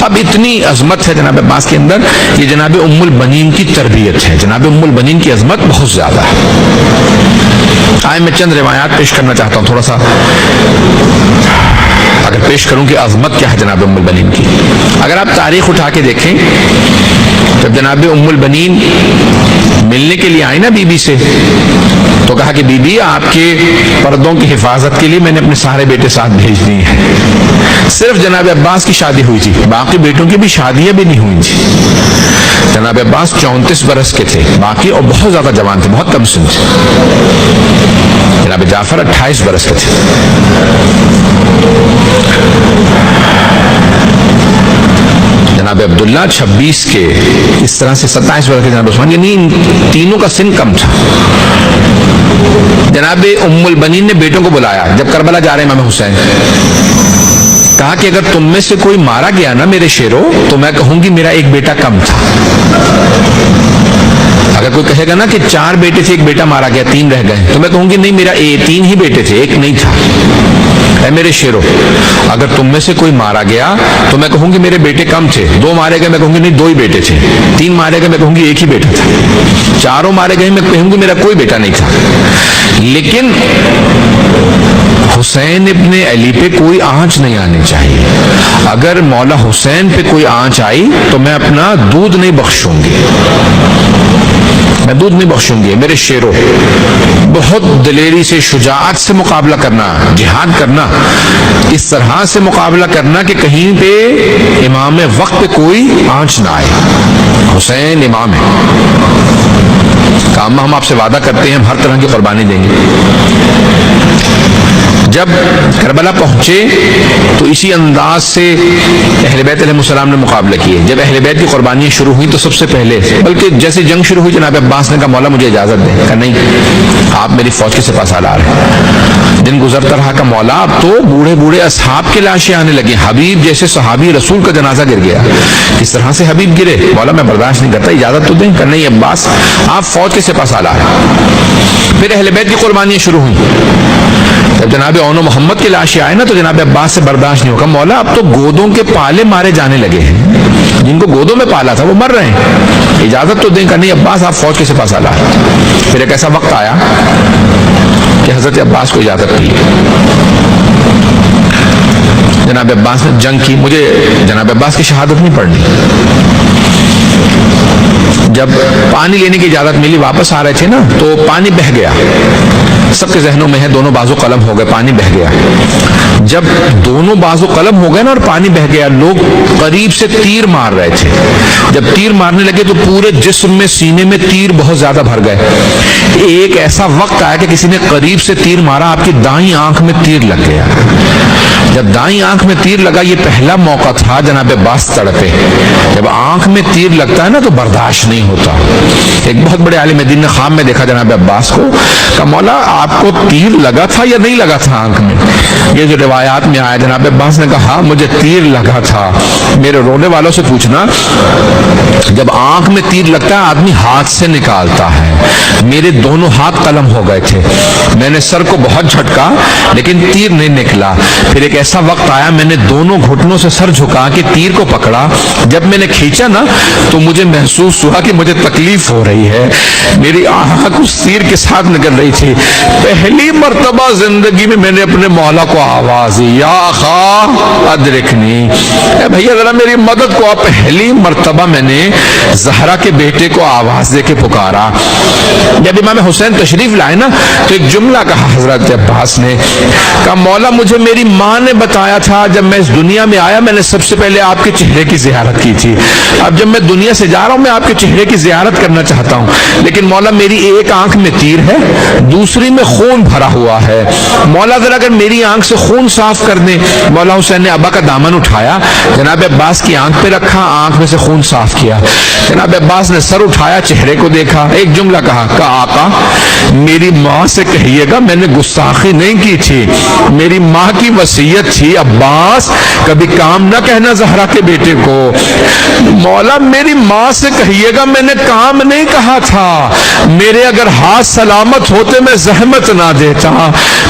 اب اتنی عظمت ہے جناب عباس کے اندر، یہ جناب ام البنین کی تربیت ہے، جناب ام البنین کی عظمت بہت زیادہ ہے۔ آئے میں چند روایات پیش کرنا چاہتا ہوں، تھوڑا سا اگر پیش کروں کہ عظمت کیا ہے جناب ام البنین کی۔ اگر آپ تاریخ اٹھا کے دیکھیں، جب جناب ام البنین ملنے کے لیے آئی نا بی بی سے، تو کہا کہ بی بی آپ کے پردوں کی حفاظت کے لیے میں نے اپنے سارے بیٹے ساتھ بھیج دیے ہیں۔ صرف جناب عباس کی شادی ہوئی تھی، باقی بیٹوں کی بھی شادیاں بھی نہیں ہوئی تھی۔ جناب عباس 34 برس کے تھے باقی، اور بہت زیادہ جوان تھے، بہت کم سن تھے۔ جناب جعفر 28 برس کے تھے۔ جناب عبداللہ 26 کے، اس طرح سے 27 برس کے جناب عثمان، یعنی ان تینوں کا سن کم تھا۔ جناب ام البنین نے بیٹوں کو بلایا جب کربلا جا رہے امام حسین، کہا کہ اگر تم میں سے کوئی مارا گیا نا میرے شیرو، تو میں کہوں گی میرا ایک بیٹا کم تھا۔ اگر کوئی کہے گا نا کہ 4 بیٹے تھے ایک بیٹا مارا گیا 3 رہ گئے، تو میں کہوں گی نہیں میرا 3 ہی بیٹے تھے، ایک نہیں تھا۔ اے میرے شیرو، اگر تم میں سے کوئی مارا گیا تو میں کہوں گی میرے بیٹے کم تھے، 2 مارے گئے میں کہوں گی نہیں 2 ہی بیٹے تھے، 3 مارے گئے میں کہوں گی 1 ہی بیٹا تھا، 4 مارے گئے میں کہوں گی میرا کوئی بیٹا نہیں تھا۔ لیکن حسین ابن علی پہ کوئی آنچ نہیں آنی چاہیے۔ اگر مولا حسین پہ کوئی آنچ آئی تو میں اپنا دودھ نہیں بخشوں گی، میں دودھ نہیں بخشوں گی۔ میرے شیرو، بہت دلیری سے، شجاعت سے مقابلہ کرنا، جہاد کرنا، اس طرح سے مقابلہ کرنا کہ کہیں پہ امام وقت پہ کوئی آنچ نہ آئے۔ حسین امام ہے، کام ہم آپ سے وعدہ کرتے ہیں ہم ہر طرح کی قربانی دیں گے۔ جب کربلا پہنچے تو اسی انداز سے اہل بیت علیہ السلام نے مقابلہ کیے۔ جب اہل بیت کی قربانیاں شروع ہوئی تو سب سے پہلے، بلکہ جیسے جنگ شروع ہوئی، جناب عباس نے کہا مولا مجھے اجازت دیں۔ کہا نہیں، آپ میری فوج کے سپاہ سالار ہیں۔ دن گزرتا رہا کہ مولا اب تو بوڑھے بوڑھے اصحاب کے لاشیں آنے لگے، حبیب جیسے صحابی رسول کا جنازہ گر گیا، کس طرح سے حبیب گرے؟ مولا میں برداشت نہیں کرتا، اجازت تو دیں۔ کہا نہیں عباس، آپ فوج کے سپاہ سالار ہیں۔ پھر اہل بیت کی قربانیاں شروع ہوئیں۔ جب جناب اون و محمد کے لاشیں آئے نا تو جناب عباس سے برداشت نہیں ہوگا، مولا اب تو گودوں کے پالے مارے جانے لگے ہیں، جن کو گودوں میں پالا تھا وہ مر رہے ہیں، اجازت تو دیں۔ کہ نہیں عباس، آپ فوج کے سپاہ سالار۔ پھر ایک ایسا وقت آیا کہ حضرت عباس کو اجازت دی، جناب عباس نے جنگ کی۔ مجھے جناب عباس کی شہادت نہیں پڑھنی۔ جب پانی لینے کی اجازت ملی، واپس آ رہے تھے نا تو پانی بہہ گیا، سب کے ذہنوں میں ہے دونوں بازو قلم ہو گئے، پانی بہہ گیا۔ جب دونوں بازو قلم ہو گئے نا اور پانی بہہ گیا، لوگ قریب سے تیر مار رہے تھے۔ جب تیر مارنے لگے تو پورے جسم میں، سینے میں تیر بہت زیادہ بھر گئے۔ ایک ایسا وقت آیا کہ کسی نے قریب سے تیر مارا، آپ کی دائیں آنکھ میں تیر لگ گیا۔ جب دائیں آنکھ میں تیر لگا، یہ پہلا موقع تھا جناب عباس تڑپے۔ جب آنکھ میں تیر لگتا ہے نا تو برداشت نہیں ہوتا۔ ایک بہت بڑے عالم دین نے خواب میں دیکھا جناب عباس کو، کہا مولا آپ کو تیر لگا تھا یا نہیں لگا تھا آنکھ میں؟ یہ جو روایات میں آیا، جناب عباس نے کہا ہاں مجھے تیر لگا تھا۔ میرے رونے والوں سے پوچھنا، جب آنکھ میں تیر لگتا ہے آدمی ہاتھ سے نکالتا ہے، میرے دونوں ہاتھ قلم ہو گئے تھے، میں نے سر کو بہت جھٹکا لیکن تیر نہیں نکلا۔ پھر ایک ایسا وقت آیا، میں نے دونوں گھٹنوں سے سر جھکا کے تیر کو پکڑا، جب میں نے کھینچا نا تو مجھے محسوس ہوا کہ مجھے تکلیف ہو رہی ہے، میری آنکھ اس تیر کے ساتھ نکل رہی تھی۔ پہلی مرتبہ زندگی میں میں نے اپنے مولا کو آواز دی، یا اخا ادرکنی، اے بھیا ذرا میری مدد کو۔ پہلی مرتبہ میں نے زہرا کے بیٹے کو آواز دے کے پکارا۔ جب امام حسین تشریف لائے نا تو ایک جملہ کہا حضرت عباس نے، کہا مولا مجھے میری ماں نے بتایا تھا جب میں اس دنیا میں آیا میں نے سب سے پہلے آپ کے چہرے کی زیارت کی تھی، اب جب میں دنیا سے جا رہا ہوں میں آپ کے چہرے کی زیارت کرنا چاہتا ہوں، لیکن مولا میری ایک آنکھ میں تیر ہے، دوسری میں خون بھرا ہوا ہے، مولا ذرا اگر میری آنکھ سے خون صاف کر دیں۔ مولا حسین نے ابا کا دامن اٹھایا، جناب عباس کی آنکھ پہ رکھا، آنکھ میں سے خون صاف کیا۔ جناب عباس نے سر اٹھایا، چہرے کو دیکھا، ایک جملہ کہا کہ آقا میری ماں سے کہیے گا میں نے گستاخی نہیں کی تھی، میری ماں کی وصیت وصیت تھی عباس کبھی کام نہ کہنا زہرا کے بیٹے کو. مولا میری ماں سے کہیے گا میں نے کام نہیں کہا تھا, میرے اگر ہاتھ سلامت ہوتے میں زحمت نہ دیتا.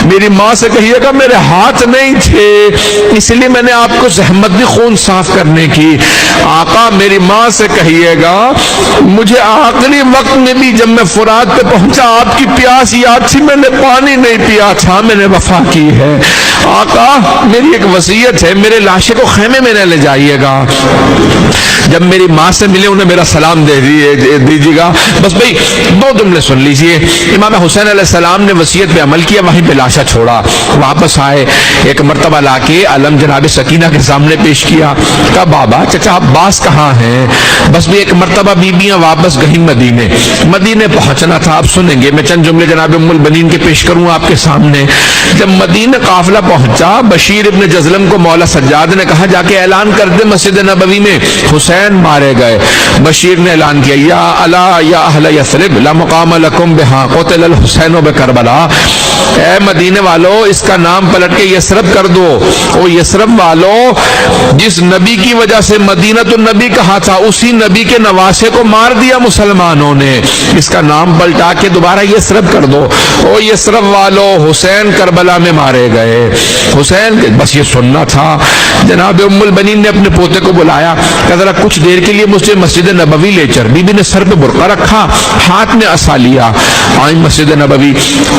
میری ماں سے کہیے گا میرے ہاتھ نہیں تھے اس لیے میں نے آپ کو زحمت دی خون صاف کرنے کی. آقا میری ماں سے کہیے گا مجھے آخری وقت میں بھی جب میں فرات پہ پہنچا آپ کی پیاس یاد تھی, میں نے پانی نہیں پیا تھا, میں نے وفا کی ہے. آقا میری ایک وصیت ہے, میرے لاشے کو خیمے میں نہ لے جائیے گا, جب میری ماں سے ملے انہیں میرا سلام دے دیجیے گا. بس بھئی دو جملے سن لیجئے. امام حسین علیہ السلام نے وصیت پہ عمل کیا, وہیں پہ لاشا چھوڑا, واپس آئے, ایک مرتبہ لا کے علم جناب سکینہ کے سامنے پیش کیا. کہا بابا چچا عباس کہاں ہیں؟ بس بھی ایک مرتبہ بیبیاں واپس گئیں مدینے پہنچنا تھا. آپ سنیں گے, میں چند جملے جناب ام البنین کے پیش کروں آپ کے سامنے. جب مدینہ قافلہ پہنچا بشیر ابن جزلم کو مولا سجاد نے کہا جا کے اعلان کر دے مسجد نبوی میں حسین مارے گئے. بشیر نے اعلان کیا یا الا یا اہل یثرب لا مقام لکم بہا قتل الحسین بکربلا. اے مدینے والو اس کا نام پلٹ کے یثرب کر دو. او یثرب والو جس نبی کی وجہ سے مدینہ تو نبی کہا تھا اسی نبی کے نواسے کو مار دیا مسلمانوں نے, اس کا نام پلٹا کے دوبارہ یثرب کر دو. او یثرب والو حسین کربلا میں مارے گئے. حسین بس یہ سننا تھا. جناب ام البنین نے اپنے پوتے کو بلایا, کہ ذرا کچھ دیر کے لیے مجھے مسجد نبوی لے چل. بی بی نے سر پہ برقع رکھا, ہاتھ میں عصا لیا, آئی مسجد نبوی.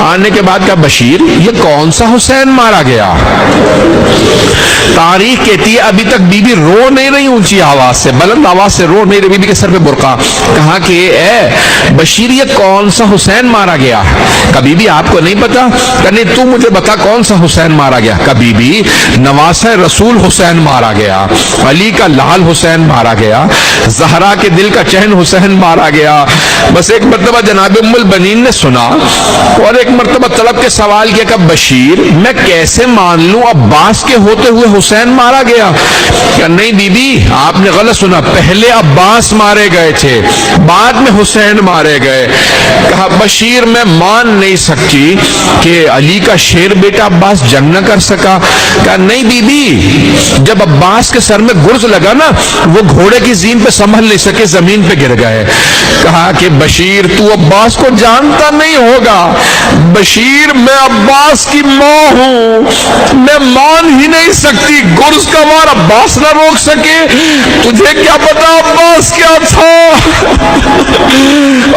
آنے کے بعد کہا بشیر یہ کون سا حسین مارا گیا؟ تاریخ کہتی ہے ابھی تک بی بی رو نہیں رہی, اونچی آواز سے بلند آواز سے رو نہیں رہی, بی بی کے سر پہ برقع. کہا کہ اے بشیر یہ کون سا حسین مارا گیا؟ کبھی بھی آپ کو نہیں پتا؟ کہ نہیں تو مجھے بتا کون سا حسین مارا گیا. کبھی بھی نواسہ رسول حسین مارا گیا, علی کا لال حسین مارا گیا, زہرا کے دل کا چہن حسین مارا گیا. بس ایک مرتبہ جناب ام البنین نے سنا اور ایک مرتبہ طلب کے سوال کیا کہ بشیر میں کیسے مان لوں عباس کے ہوتے ہوئے حسین مارا گیا؟ کہ نہیں بی بی آپ نے غلط سنا, پہلے عباس مارے گئے تھے بعد میں حسین مارے گئے. کہا بشیر میں مان نہیں سکتی کہ علی کا شیر بیٹا عباس جنگ نہ کر سکا. کہا نہیں بی بی جب عباس کے سر میں گرز لگا نا وہ گھوڑے کی زین پہ سنبھل نہیں سکے, زمین پہ گر گئے. کہا کہ بشیر تو عباس کو جانتا نہیں ہوگا, بشیر میں عباس کی ماں ہوں, میں مان ہی نہیں سکتی گرز کا وار عباس نہ روک سکے. تجھے کیا پتا عباس کیا تھا؟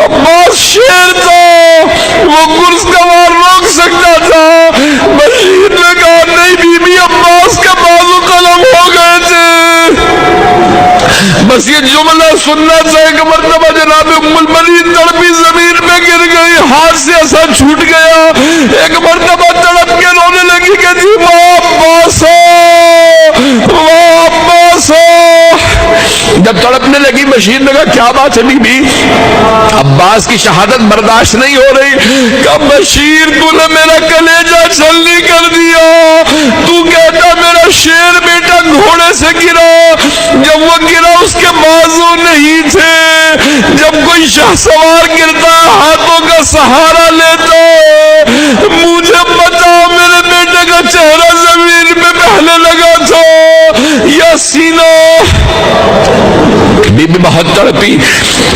عباس شیر تھا, وہ گرز کا وار روک سکتا تھا. بشیر نے کہا نہیں بی بی عباس کے بازو قلم ہو گئے تھے. بس یہ جملہ سننا چاہے کہ مرتبہ جناب ام البنین تڑپی زمین پہ گر گئی, ہاتھ سے عصا چھوٹ گیا. ایک مرتبہ تڑپ کے رونے لگی کہ جی واہ عباس واہ عباس. جب تڑپنے لگی بشیر نے کہا کیا بات ہے بی بی؟ عباس کی شہادت برداشت نہیں ہو رہی. کہ بشیر تو نے میرا کلیجہ چھلنی کر دیا, تو کہتا میرا شیر بیٹا گھوڑے سے گرا, جب وہ گرا اس کے بازو نہیں تھے. جب کوئی شاہ سوار گرتا ہاتھوں کا سہارا لیتا, مجھے بتا میرے بیٹے کا چہرہ زمین پہ پہلے لگا تھا یا سینہ. بی بی بہت تڑپی.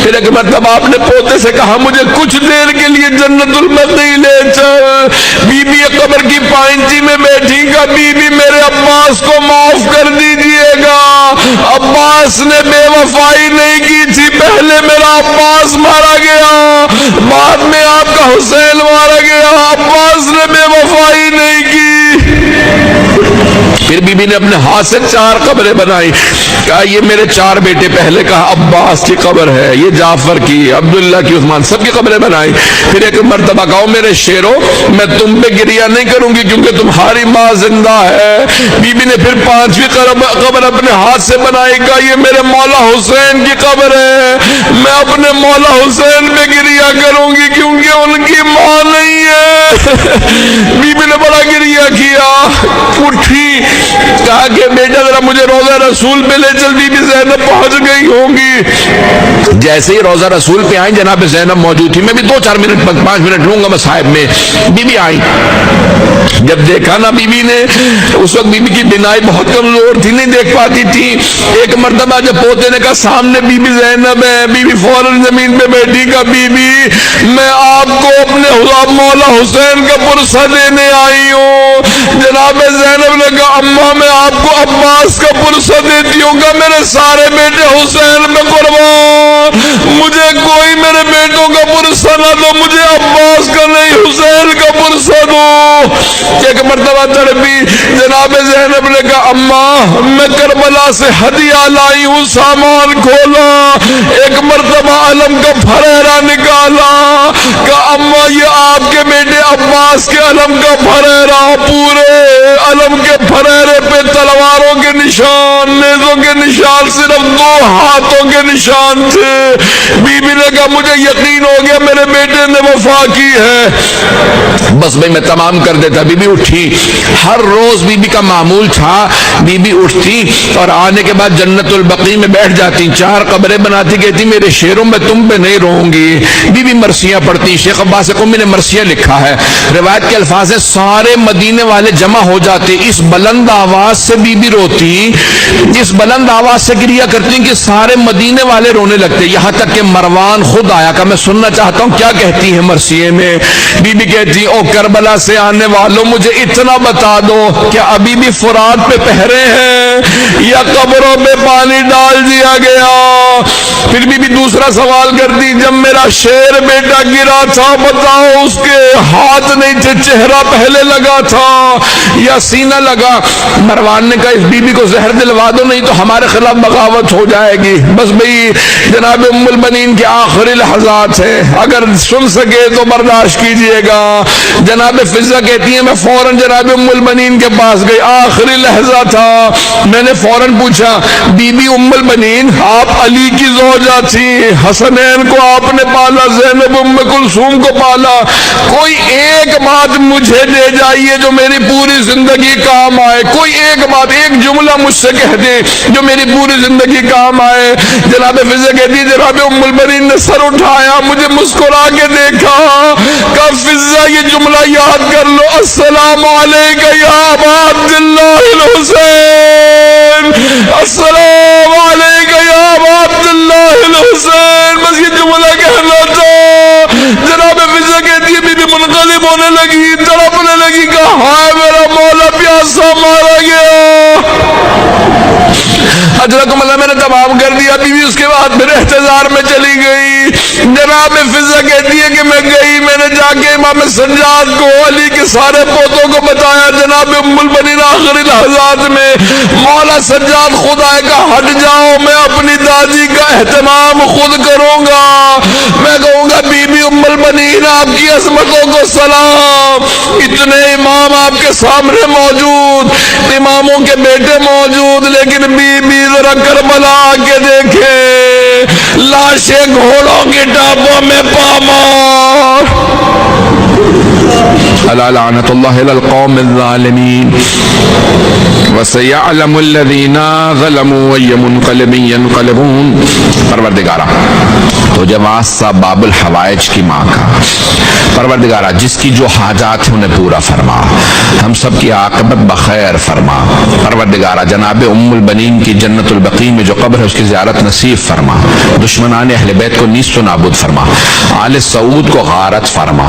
پھر ایک مرتبہ آپ نے پوتے سے کہا مجھے کچھ دیر کے لیے جنت المدی لے چل. بی بی قبر کی پائنچی میں بیٹھی. کا بی بی میرے عباس کو معاف کر دیجئے گا, عباس نے بے وفائی نہیں کی تھی, پہلے میرا عباس مارا گیا بعد میں آپ کا حسین مارا گیا, عباس نے بے وفائی نہیں کی. پھر بی بی نے اپنے ہاتھ سے 4 قبریں بنائی. کہا یہ میرے 4 بیٹے, پہلے کہا عباس کی قبر ہے, یہ جعفر کی, عبداللہ کی, عثمان, سب کی قبریں بنائی. پھر ایک مرتبہ کہو میرے شیرو میں تم پہ گریہ نہیں کروں گی کیونکہ تمہاری ماں زندہ ہے. بی بی نے پھر 5ویں قبر اپنے ہاتھ سے بنائی. کہا یہ میرے مولا حسین کی قبر ہے, میں اپنے مولا حسین پہ گریہ کیا کروں گی کیونکہ ان کی ماں نہیں ہے۔ بی بی نے بڑا گریہ کیا، اٹھی، کہا کہ بیٹا ذرا مجھے روضہ رسول پہ لے چل، بی بی زینب پہنچ گئی ہوں گی۔ جیسے ہی روضہ رسول پہ آئیں جناب زینب موجود تھی، میں بھی 2-4 منٹ 5 منٹ لوں گا میں صاحب میں۔ بی بی آئی، جب دیکھا نا بی بی نے، اس وقت بی بی کی بینائی بہت کمزور تھی، نہیں دیکھ پاتی تھی۔ ایک مرتبہ جب پوتے نے کہا سامنے بی بی زینب ہے، بی بی فوراً زمین پہ بیٹھی، کہا بی بی میں آپ کو اپنے مولا حسین کا پرسہ دینے آئی ہوں۔ جناب زینب نے کہا اماں میں آپ کو عباس کا پرسہ دیتی ہوں گا، میرے سارے بیٹے حسین میں قربان، مجھے کوئی میرے بیٹوں کا پرسہ نہ دو، مجھے عباس کا نہیں حسین کا پرسہ دو۔ ایک مرتبہ تڑپی، جناب زینب نے کہا اماں میں کربلا سے ہدیہ لائی ہوں، سامان کھولا، ایک مرتبہ علم کا پھریرا نکالا، کہا اماں یہ آپ کے بیٹے عباس کے علم کا پھریرا، پورے علم کے پھریرے پہ تلواروں کے نشان، نیزوں کے نشان، صرف 2 ہاتھوں کے نشان تھے۔ بی بی نے کہا مجھے یقین ہو گیا میرے بیٹے نے وفا کی ہے، بس بھائی میں تمام کر دیتا۔ بی بی اٹھی، ہر روز بی بی کا معمول تھا، بی بی اٹھتی اور آنے کے بعد جنت البقیع میں بیٹھ جاتی، 4 قبریں بناتی، کہتی میرے شیروں میں تم پہ نہیں رہوں گی۔ بی بی مرثیہ پڑھتی، شیخ عباس قمی نے مرثیہ لکھا ہے، روایت کے الفاظ ہیں سارے مدینے والے جمع ہو جاتے، اس بلند آواز سے بی بی روتی، اس بلند آواز سے گریہ کرتی کہ سارے مدینے والے رونے لگتے، یہاں تک کہ مروان خود آیا کہ میں سننا چاہتا ہوں کیا کہتی ہے مرثیے میں۔ بی بی کہتی او کربلا سے آنے والوں مجھے اتنا بتا دو کہ ابھی بھی فرات پہ پہرے ہیں یا قبروں پہ پانی ڈال دیا گیا۔ پھر بی بی دوسرا سوال کرتی جب میرا شیر بیٹا گرا تھا بتاؤ اس کے ہاتھ نہیں تھے، چہرہ پہلے لگا تھا یا سینہ لگا؟ مروان نے کہا اس بی بی کو زہر دلوا دو نہیں تو ہمارے خلاف بغاوت ہو جائے گی۔ بس بھئی جناب ام البنین کے آخری لحظات ہیں، اگر سن سکے تو برداشت کیجئے گا۔ جناب فضہ کہتی ہیں میں فوراً جناب ام البنین کے پاس گئی، آخری لحظہ تھا، میں نے فوراً پوچھا بی بی ام البنین آپ علی کی زوجہ تھی، حسنین کو آپ نے پالا، زینب ام کلثوم کو پالا، کوئی ایک بات مجھے دے جائیے جو میری پوری زندگی کام آئے، کوئی ایک بات، ایک جملہ مجھ سے کہہ دے جو میری پوری زندگی کام آئے۔ جناب فضہ کہتی جناب ام البنین نے سر اٹھایا، مجھے مسکرا کے دیکھا، کہا فضہ یہ جملہ یاد کر لو السلام علیکہ یا ابا عبداللہ الحسین، السلام علیکہ یا ابا عبداللہ الحسین، بس یہ جملہ کہنا تھا۔ جناب فضہ کہتی ہے بی بی منقلب ہونے لگی، تڑپنے لگی، کہا ہائے میرا مولا پیاسا مارا گیا۔ حضرتکم اللہ میں نے تمام کر دیا، بی بی اس کے بعد پھر احتضار میں چلی گئی۔ جناب فضہ کہتی ہے کہ میں گئی، میں نے جا کے امام سجاد کو علی کے سارے پوتوں کو بتایا، جناب ام البنین آخری لحظات میں مولا سجاد خود آئے گا ہٹ جاؤ میں اپنی دادی کا اہتمام خود کروں گا، میں کہوں گا بی بی ام البنین آپ کی عظمتوں کو سلام، اتنے امام آپ کے سامنے موجود، اماموں کے بیٹے موجود، لیکن بی بی ذرا کربلا کے دیکھیں لاشیں گھوڑوں کی ٹاپوں میں پامال۔ الا لعنت اللہ علی القوم الظالمین وسیعلم الذین ظلموا ای منقلب ینقلبون۔ پروردگارہ تو جب آسا باب الحوائج کی ماں کا، پروردگارہ جس کی جو حاجات ہیں انہیں پورا فرما، ہم سب کی عاقبت بخیر فرما، پروردگارہ جناب ام البنین کی جنت البقیع میں جو قبر ہے اس کی زیارت نصیب فرما، دشمنان اہل بیت کو نیست و نابود فرما، آل سعود کو غارت فرما،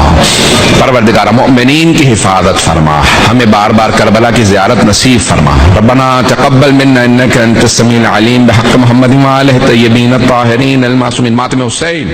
پروردگارہ مؤمنین کی حفاظت فرما، ہمیں بار بار کربلا کی زیارت نصیب فرما۔ ربنا تقبل منا انک انت السمیع العلیم بحق محمد وآلہ الطیبین الطاہرین المعصومین۔ ماتم حسین